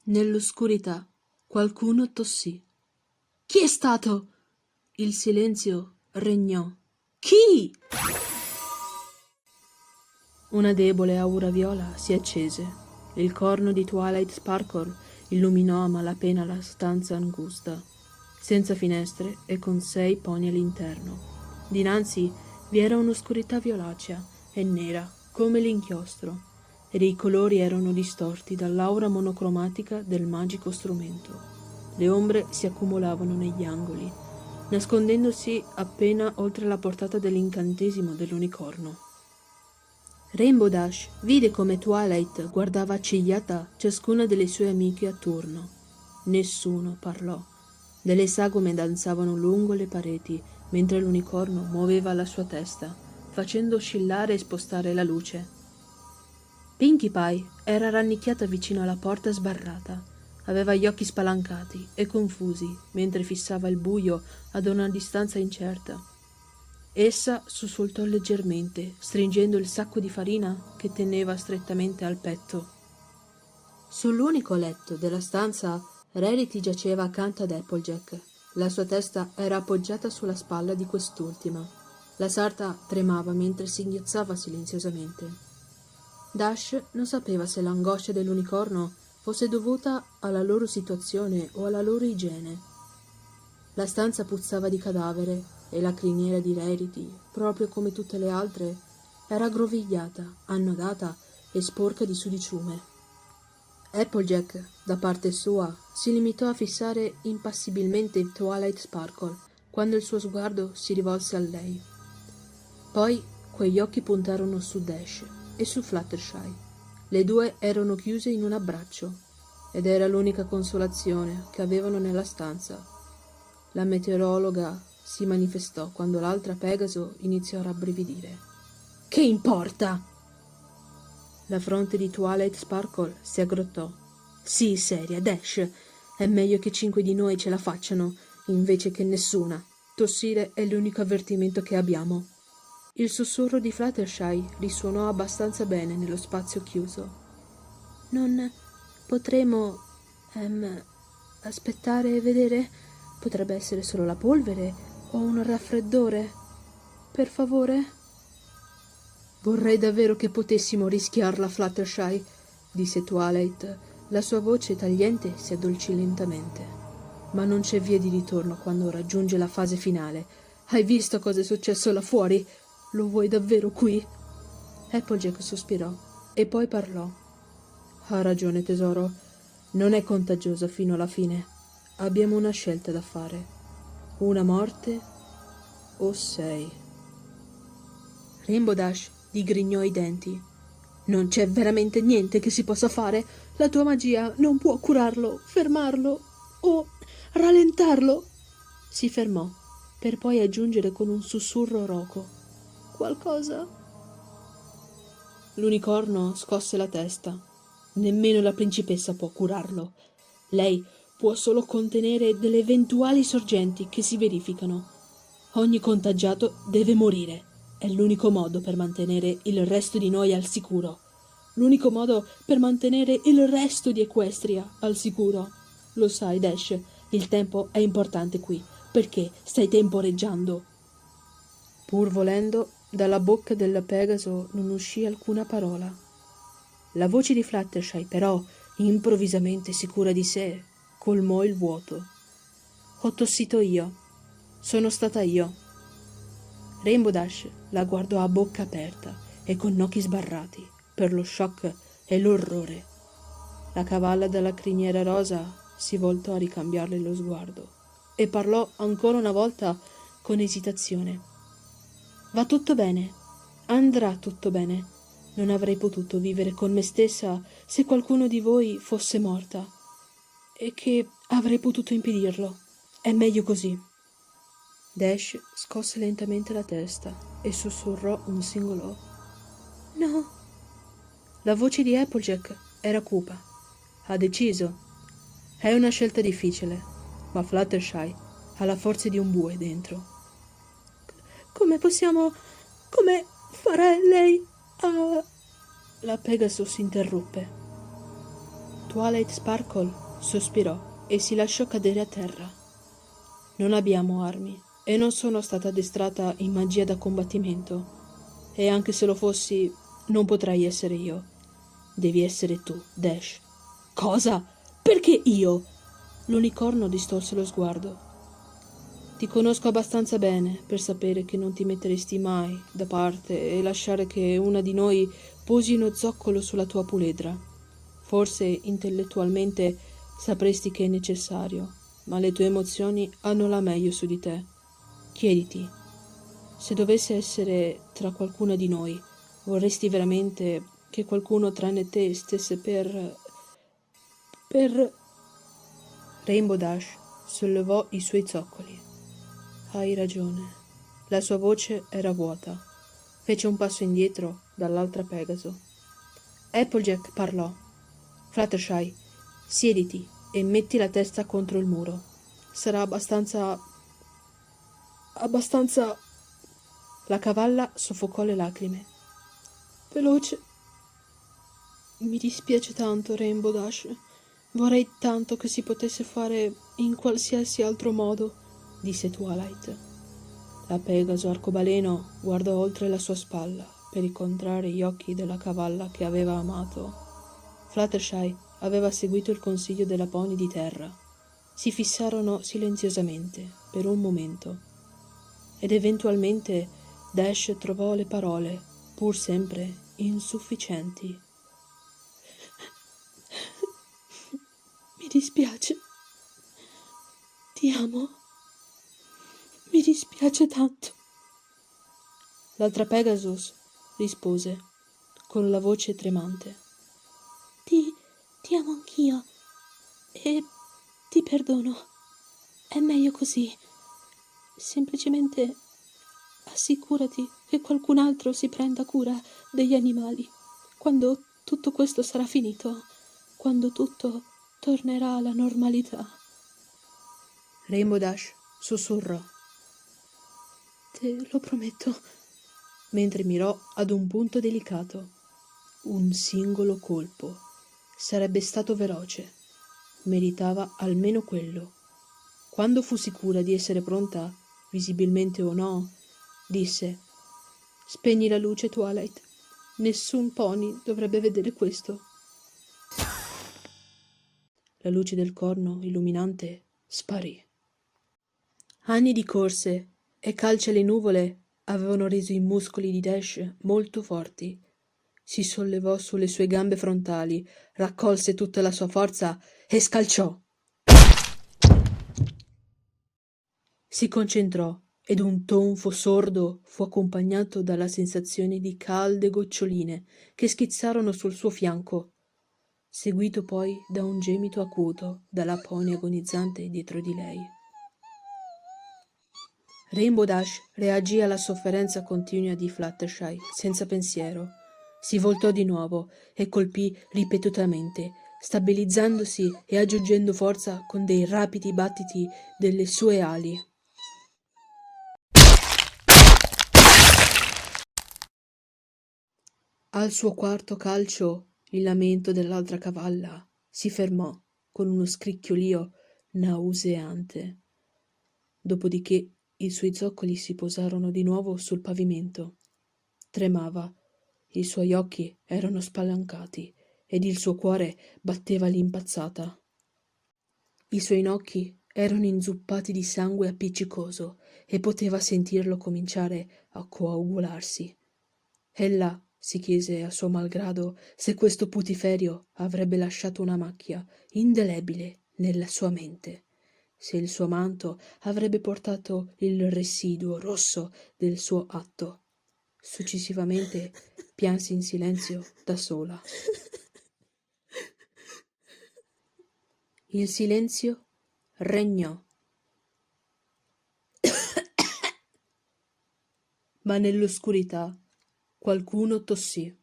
Nell'oscurità qualcuno tossì. Chi è stato? Il silenzio regnò. Chi? Una debole aura viola si accese. Il corno di Twilight Sparkle illuminò a malapena la stanza angusta, senza finestre e con 6 poni all'interno. Dinanzi vi era un'oscurità violacea e nera come l'inchiostro, ed i colori erano distorti dall'aura monocromatica del magico strumento. Le ombre si accumulavano negli angoli, nascondendosi appena oltre la portata dell'incantesimo dell'unicorno. Rainbow Dash vide come Twilight guardava accigliata ciascuna delle sue amiche attorno. Nessuno parlò. Delle sagome danzavano lungo le pareti, mentre l'unicorno muoveva la sua testa, facendo oscillare e spostare la luce. Pinkie Pie era rannicchiata vicino alla porta sbarrata. Aveva gli occhi spalancati e confusi, mentre fissava il buio ad una distanza incerta. Essa sussultò leggermente, stringendo il sacco di farina che teneva strettamente al petto. Sull'unico letto della stanza, Rarity giaceva accanto ad Applejack. La sua testa era appoggiata sulla spalla di quest'ultima. La sarta tremava mentre singhiozzava silenziosamente. Dash non sapeva se l'angoscia dell'unicorno fosse dovuta alla loro situazione o alla loro igiene. La stanza puzzava di cadavere e la criniera di Rarity, proprio come tutte le altre, era aggrovigliata, annodata e sporca di sudiciume. Applejack, da parte sua, si limitò a fissare impassibilmente Twilight Sparkle quando il suo sguardo si rivolse a lei. Poi quegli occhi puntarono su Dash e su Fluttershy. Le due erano chiuse in un abbraccio, ed era l'unica consolazione che avevano nella stanza. La meteorologa si manifestò quando l'altra Pegaso iniziò a rabbrividire. «Che importa?» La fronte di Twilight Sparkle si aggrottò. «Sii seria, Dash. È meglio che 5 di noi ce la facciano, invece che nessuna. Tossire è l'unico avvertimento che abbiamo». Il sussurro di Fluttershy risuonò abbastanza bene nello spazio chiuso. «Non potremo, aspettare e vedere? Potrebbe essere solo la polvere o un raffreddore. Per favore?» «Vorrei davvero che potessimo rischiarla, Fluttershy», disse Twilight. La sua voce tagliente si addolcì lentamente. «Ma non c'è via di ritorno quando raggiunge la fase finale. Hai visto cosa è successo là fuori? Lo vuoi davvero qui?» Applejack sospirò e poi parlò. «Ha ragione, tesoro. Non è contagiosa fino alla fine. Abbiamo una scelta da fare. Una morte o 6. Rainbow Dash digrignò i denti. «Non c'è veramente niente che si possa fare. La tua magia non può curarlo, fermarlo o rallentarlo». Si fermò, per poi aggiungere con un sussurro roco: «Qualcosa?» L'unicorno scosse la testa. «Nemmeno la principessa può curarlo. Lei può solo contenere delle eventuali sorgenti che si verificano. Ogni contagiato deve morire. È l'unico modo per mantenere il resto di noi al sicuro. L'unico modo per mantenere il resto di Equestria al sicuro. Lo sai, Dash, il tempo è importante qui, perché stai temporeggiando». Pur volendo, dalla bocca del Pegaso non uscì alcuna parola. La voce di Fluttershy, però, improvvisamente sicura di sé, colmò il vuoto. «Ho tossito io. Sono stata io». Rainbow Dash la guardò a bocca aperta e con occhi sbarrati, per lo shock e l'orrore. La cavalla dalla criniera rosa si voltò a ricambiarle lo sguardo e parlò ancora una volta con esitazione. «Va tutto bene. Andrà tutto bene. Non avrei potuto vivere con me stessa se qualcuno di voi fosse morta. E che avrei potuto impedirlo. È meglio così». Dash scosse lentamente la testa e sussurrò un singolo «No». La voce di Applejack era cupa. «Ha deciso. È una scelta difficile, ma Fluttershy ha la forza di un bue dentro». «Come possiamo... come farà lei a...» La Pegasus interruppe. Twilight Sparkle sospirò e si lasciò cadere a terra. Non abbiamo armi e non sono stata addestrata in magia da combattimento. E anche se lo fossi, non potrei essere io. Devi essere tu, Dash. Cosa? Perché io? L'unicorno distolse lo sguardo. Ti conosco abbastanza bene per sapere che non ti metteresti mai da parte e lasciare che una di noi posi uno zoccolo sulla tua puledra. Forse intellettualmente sapresti che è necessario, ma le tue emozioni hanno la meglio su di te. Chiediti, se dovesse essere tra qualcuna di noi, vorresti veramente che qualcuno tranne te stesse per... Rainbow Dash sollevò i suoi zoccoli. Hai ragione. La sua voce era vuota. Fece un passo indietro dall'altra Pegaso. Applejack parlò. Fluttershy, siediti e metti la testa contro il muro. Sarà abbastanza... La cavalla soffocò le lacrime. Veloce. Mi dispiace tanto, Rainbow Dash. Vorrei tanto che si potesse fare in qualsiasi altro modo, disse Twilight. La Pegaso arcobaleno guardò oltre la sua spalla per incontrare gli occhi della cavalla che aveva amato. Fluttershy aveva seguito il consiglio della pony di terra. Si fissarono silenziosamente per un momento ed eventualmente Dash trovò le parole, pur sempre insufficienti. Mi dispiace. Ti amo. Mi dispiace tanto. L'altra Pegasus rispose con la voce tremante. Ti amo anch'io e ti perdono. È meglio così. Semplicemente assicurati che qualcun altro si prenda cura degli animali. Quando tutto questo sarà finito, quando tutto tornerà alla normalità. Rainbow Dash sussurrò. Te lo prometto, mentre mirò ad un punto delicato. Un singolo colpo. Sarebbe stato veloce. Meritava almeno quello. Quando fu sicura di essere pronta, visibilmente o no, disse: Spegni la luce, Twilight. Nessun pony dovrebbe vedere questo. La luce del corno illuminante sparì. Anni di corse e calci alle nuvole avevano reso i muscoli di Dash molto forti. Si sollevò sulle sue gambe frontali, raccolse tutta la sua forza e scalciò. Si concentrò ed un tonfo sordo fu accompagnato dalla sensazione di calde goccioline che schizzarono sul suo fianco, seguito poi da un gemito acuto dalla pony agonizzante dietro di lei. Rainbow Dash reagì alla sofferenza continua di Fluttershy senza pensiero. Si voltò di nuovo e colpì ripetutamente, stabilizzandosi e aggiungendo forza con dei rapidi battiti delle sue ali. Al suo quarto calcio, il lamento dell'altra cavalla si fermò con uno scricchiolio nauseante. Dopodiché i suoi zoccoli si posarono di nuovo sul pavimento. Tremava, i suoi occhi erano spalancati ed il suo cuore batteva all'impazzata. I suoi nocchi erano inzuppati di sangue appiccicoso e poteva sentirlo cominciare a coagularsi. Ella si chiese a suo malgrado se questo putiferio avrebbe lasciato una macchia indelebile nella sua mente, se il suo manto avrebbe portato il residuo rosso del suo atto. Successivamente pianse in silenzio da sola. Il silenzio regnò, ma nell'oscurità qualcuno tossì.